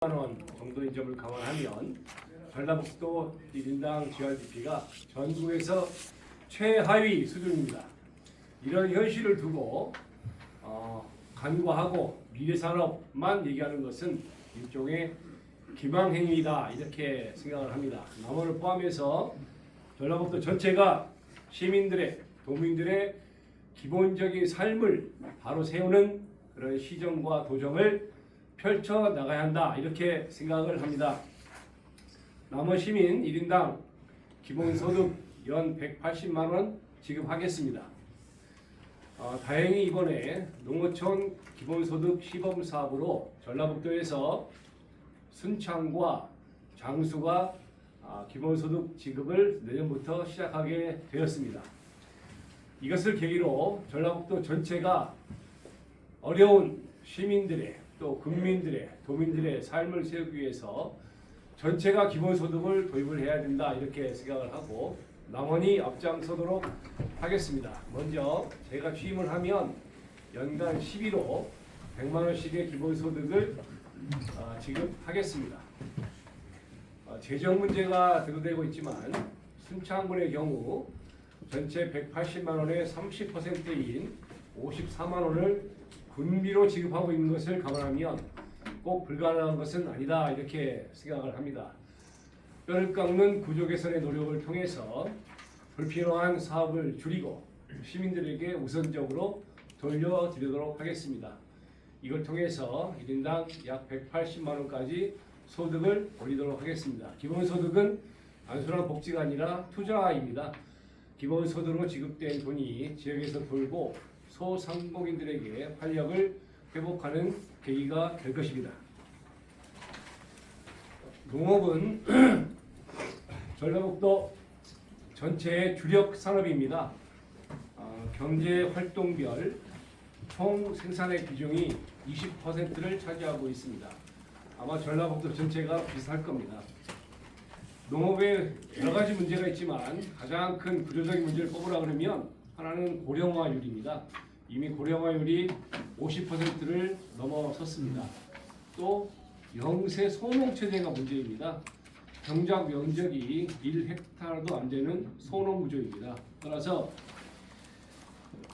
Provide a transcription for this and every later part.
원 정도인 점을 감안하면 전라북도 1인당 GRDP가 전국에서 최하위 수준입니다. 이런 현실을 두고 간과하고 미래산업만 얘기하는 것은 일종의 기망행위다 이렇게 생각을 합니다. 남원을 포함해서 전라북도 전체가 시민들의 도민들의 기본적인 삶을 바로 세우는 그런 시정과 도정을 펼쳐 나가야 한다 이렇게 생각을 합니다. 남원 시민 1인당 기본소득 연 180만 원 지급하겠습니다. 다행히 이번에 농어촌 기본소득 시범 사업으로 전라북도에서 순창과 장수가 기본소득 지급을 내년부터 시작하게 되었습니다. 이것을 계기로 전라북도 전체가 어려운 시민들의 또 국민들의 도민들의 삶을 세우기 위해서 전체가 기본소득을 도입을 해야 된다 이렇게 생각을 하고 남원이 앞장서도록 하겠습니다. 먼저 제가 취임을 하면 연간 11호 100만 원씩의 기본소득을 지급하겠습니다. 재정 문제가 대두되고 있지만 순창군의 경우 전체 180만 원의 30%인 54만 원을 군비로 지급하고 있는 것을 감안하면 꼭 불가능한 것은 아니다 이렇게 생각을 합니다. 뼈를 깎는 구조 개선의 노력을 통해서 불필요한 사업을 줄이고 시민들에게 우선적으로 돌려드리도록 하겠습니다. 이걸 통해서 1인당 약 180만 원까지 소득을 올리도록 하겠습니다. 기본소득은 단순한 복지가 아니라 투자입니다. 기본소득으로 지급된 돈이 지역에서 돌고 소상공인들에게 활력을 회복하는 계기가 될 것입니다. 농업은 전라북도 전체의 주력 산업입니다. 경제 활동별 총 생산의 비중이 20%를 차지하고 있습니다. 아마 전라북도 전체가 비슷할 겁니다. 농업에 여러 가지 문제가 있지만 가장 큰 구조적인 문제를 꼽으라 그러면 하나는 고령화율입니다. 이미 고령화율이 50%를 넘어섰습니다. 또 영세 소농체제가 문제입니다. 경작 면적이 1헥타르도 안 되는 소농 구조입니다. 따라서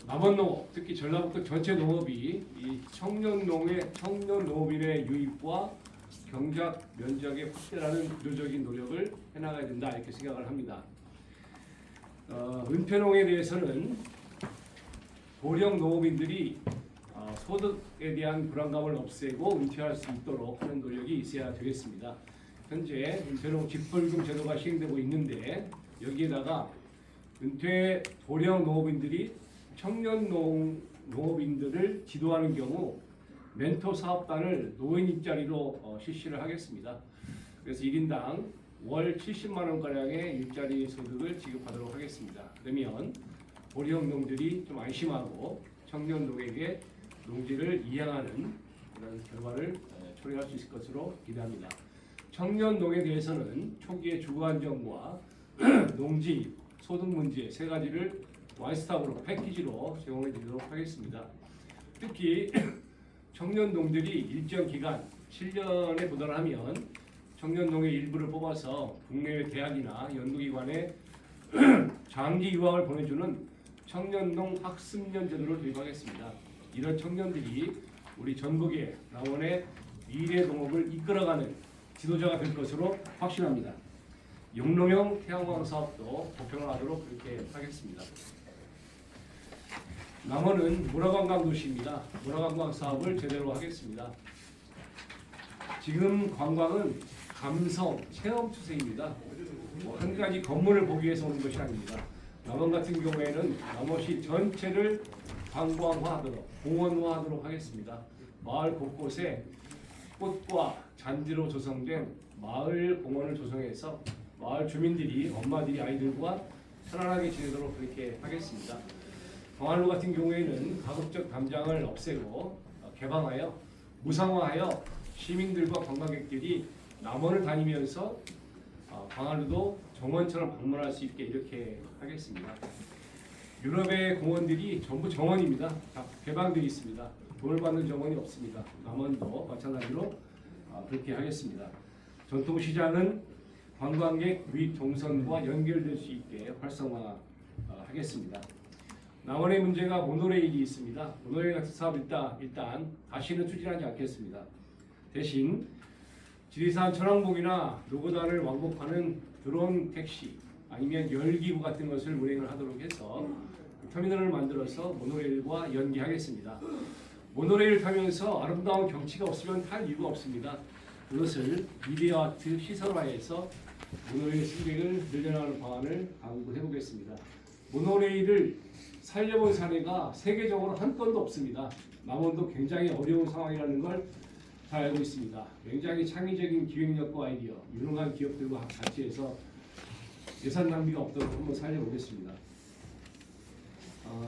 남원 농업, 특히 전라북도 전체 농업이 이 청년 농업인의 유입과 경작 면적의 확대라는 구조적인 노력을 해나가야 된다 이렇게 생각을 합니다. 은퇴농에 대해서는 고령 농업인들이 소득에 대한 불안감을 없애고 은퇴할 수 있도록 하는 노력이 있어야 되겠습니다. 현재 은퇴농 직불금 제도가 시행되고 있는데 여기에다가 은퇴 고령 농업인들이 청년 농업인들을 지도하는 경우 멘토 사업단을 노인 일자리로 실시를 하겠습니다. 그래서 1인당 월 70만 원가량의 일자리 소득을 지급하도록 하겠습니다. 그러면 고령 농들이 좀 안심하고 청년 농에게 농지를 이양하는 그런 결과를 초래할 수 있을 것으로 기대합니다. 청년 농에 대해서는 초기의 주거 안정과 농지, 소득 문제 세 가지를 원스톱으로 패키지로 제공해 드리도록 하겠습니다. 특히 청년 농들이 일정 기간 7년에 도달하면 청년 농의 일부를 뽑아서 국내외 대학이나 연구기관에 장기 유학을 보내주는 청년농 학습년 제도를 도입하겠습니다. 이런 청년들이 우리 전국의 남원의 미래 농업을 이끌어가는 지도자가 될 것으로 확신합니다. 용농형 태양광 사업도 보편화하도록 그렇게 하겠습니다. 남원은 문화관광 도시입니다. 문화관광 사업을 제대로 하겠습니다. 지금 관광은 감성, 체험 추세입니다. 한 가지 건물을 보기 위해서 오는 것이 아닙니다. 남원 같은 경우에는 남원시 전체를 관광화하도록, 공원화하도록 하겠습니다. 마을 곳곳에 꽃과 잔디로 조성된 마을 공원을 조성해서 마을 주민들이, 엄마들이 아이들과 편안하게 지내도록 그렇게 하겠습니다. 광안루 같은 경우에는 가급적 담장을 없애고 개방하여 무상화하여 시민들과 관광객들이 남원을 다니면서 광안루도 정원처럼 방문할 수 있게 이렇게 하겠습니다. 유럽의 공원들이 전부 정원입니다. 다 개방되어 있습니다. 돈을 받는 정원이 없습니다. 남원도 마찬가지로 그렇게 하겠습니다. 전통시장은 관광객 및 동선과 연결될 수 있게 활성화하겠습니다. 남원의 문제가 모노레일이 있습니다. 모노레일 같은 사업 일단 다시는 추진하지 않겠습니다. 대신 지리산 천왕봉이나 노고단을 왕복하는 드론 택시 아니면 열기구 같은 것을 운행을 하도록 해서 터미널을 만들어서 모노레일과 연계하겠습니다. 모노레일 타면서 아름다운 경치가 없으면 탈 이유가 없습니다. 그것을 미디어 아트 시설화해서 모노레일 승객을 늘려나가는 방안을 강구해 보겠습니다. 모노레일을 살려본 사례가 세계적으로 한 건도 없습니다. 남원도 굉장히 어려운 상황이라는 걸 잘 알고 있습니다. 굉장히 창의적인 기획력과 아이디어, 유능한 기업들과 같이 해서 예산 낭비가 없도록 한번 살려보겠습니다.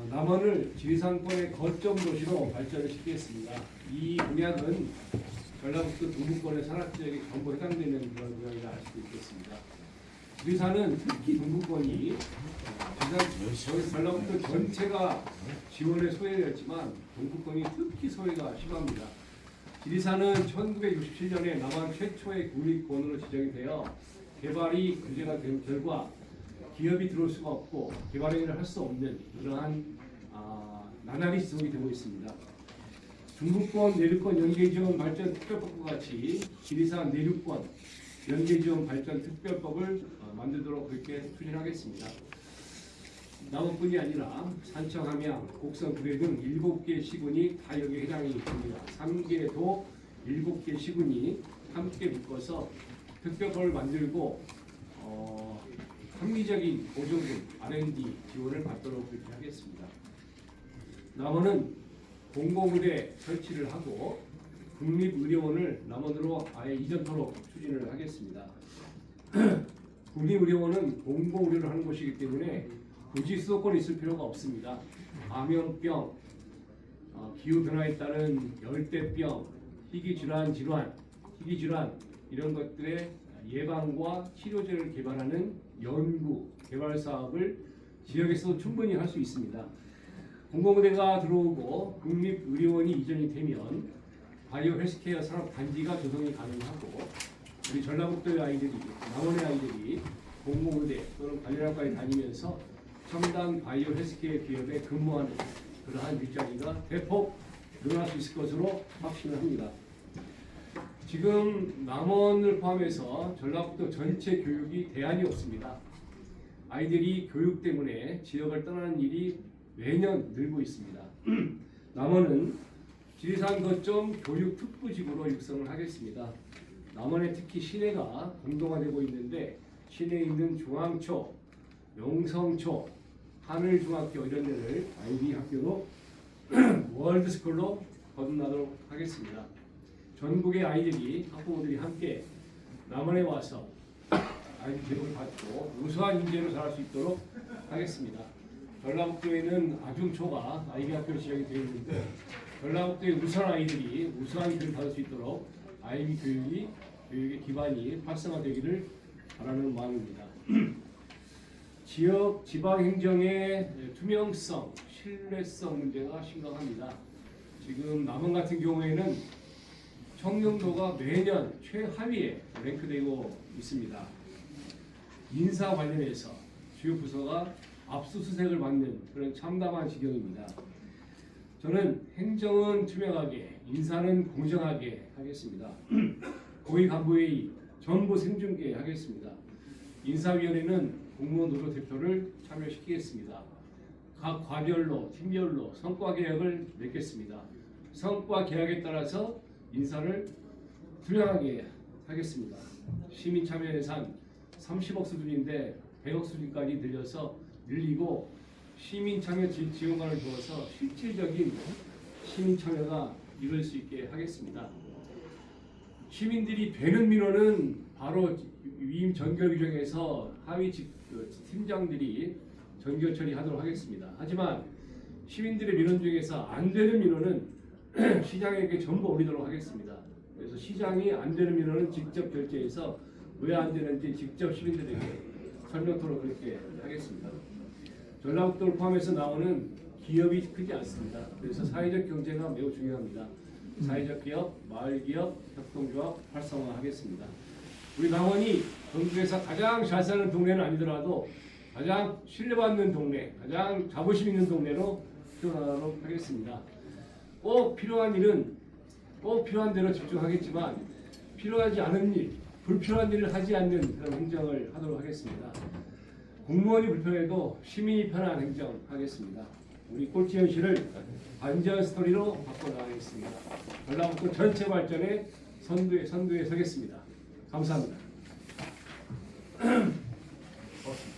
남원을 지리산권의 거점 도시로 발전을 시키겠습니다. 이 공약은 전라북도 동부권의 산악지역에 전부 해당되는 그런 공약이라 할 수도 있겠습니다. 지리산은 특히 동부권이 전라북도 전체가 지원에 소외되었지만 동부권이 특히 소외가 심합니다. 지리산은 1967년에 남한 최초의 국립공원으로 지정이 되어 개발이 규제가 된 결과 기업이 들어올 수가 없고 개발 행위를 할 수 없는 그러한 나날이 지속이 되고 있습니다. 중부권 내륙권 연계지원 발전 특별법과 같이 지리산 내륙권 연계지원 발전 특별법을 만들도록 그렇게 추진하겠습니다. 남원뿐이 아니라 산청, 함양, 곡성, 구례 등 7개 시군이 다 여기에 해당이 됩니다. 3개 도 7개 시군이 함께 묶어서 특별법을 만들고 합리적인 보조금, R&D 지원을 받도록 그렇게 하겠습니다. 남원은 공공의대 설치를 하고 국립의료원을 남원으로 아예 이전토록 추진을 하겠습니다. 국립의료원은 공공의료를 하는 곳이기 때문에 굳이 수도권에 있을 필요가 없습니다. 감염병, 기후변화에 따른 열대병, 희귀질환 이런 것들의 예방과 치료제를 개발하는 연구, 개발 사업을 지역에서도 충분히 할 수 있습니다. 공공의대가 들어오고 국립의료원이 이전이 되면 바이오 헬스케어 산업 단지가 조성이 가능하고 우리 전라북도의 아이들이, 남원의 아이들이 공공의대 또는 관련학과에 다니면서 첨단 바이오 헬스케어 기업에 근무하는 그러한 일자리가 대폭 늘어날 수 있을 것으로 확신을 합니다. 지금 남원을 포함해서 전라북도 전체 교육이 대안이 없습니다. 아이들이 교육 때문에 지역을 떠나는 일이 매년 늘고 있습니다. 남원은 지리산 거점 교육 특구지구로 육성을 하겠습니다. 남원에 특히 시내가 공동화되고 있는데 시내에 있는 중앙초, 용성초, 하늘중학교 이런 데를 아이비 학교로 월드스쿨로 거듭나도록 하겠습니다. 전국의 아이들이 학부모들이 함께 남원에 와서 아이비 교육을 받고 우수한 인재로 자랄 수 있도록 하겠습니다. 전라북도에는 아중초가 아이비 학교로 지정이 되어 있는데 전라북도의 우수한 아이들이 우수한 교육을 받을 수 있도록 아이비 교육의 기반이 활성화되기를 바라는 마음입니다. 지역 지방 행정의 투명성, 신뢰성 문제가 심각합니다. 지금 남원 같은 경우에는 청렴도가 매년 최하위에 랭크되고 있습니다. 인사 관련해서 주요 부서가 압수수색을 받는 그런 참담한 지경입니다. 저는 행정은 투명하게, 인사는 공정하게 하겠습니다. 고위 간부회의 전부 생중계 하겠습니다. 인사위원회는 공무원 노조 대표를 참여시키겠습니다. 각 과별로, 팀별로 성과 계약을 맺겠습니다. 성과 계약에 따라서 인사를 투명하게 하겠습니다. 시민 참여 예산 30억 수준인데 100억 수준까지 늘리고 시민 참여 지원관을 두어서 실질적인 시민 참여가 이룰 수 있게 하겠습니다. 시민들이 되는 민원은 바로 위임 전결 규정에서 하위 팀장들이 전결 처리하도록 하겠습니다. 하지만 시민들의 민원 중에서 안 되는 민원은 시장에게 전부 올리도록 하겠습니다. 그래서 시장이 안 되는 민원은 직접 결제해서 왜 안 되는지 직접 시민들에게 설명토록 그렇게 하겠습니다. 전라북도를 포함해서 나오는 기업이 크지 않습니다. 그래서 사회적 경제가 매우 중요합니다. 사회적 기업, 마을 기업, 협동조합 활성화하겠습니다. 우리 강원이 전국에서 가장 잘 사는 동네는 아니더라도 가장 신뢰받는 동네, 가장 자부심 있는 동네로 키워나가도록 하겠습니다. 꼭 필요한 일은 꼭 필요한 대로 집중하겠지만 필요하지 않은 일, 불필요한 일을 하지 않는 그런 행정을 하도록 하겠습니다. 공무원이 불편해도 시민이 편한 행정하겠습니다. 우리 꼴찌현실을 반전 스토리로 바꿔나가겠습니다. 전라북도 전체 발전의 선두에 서겠습니다. 감사합니다. 고맙습니다.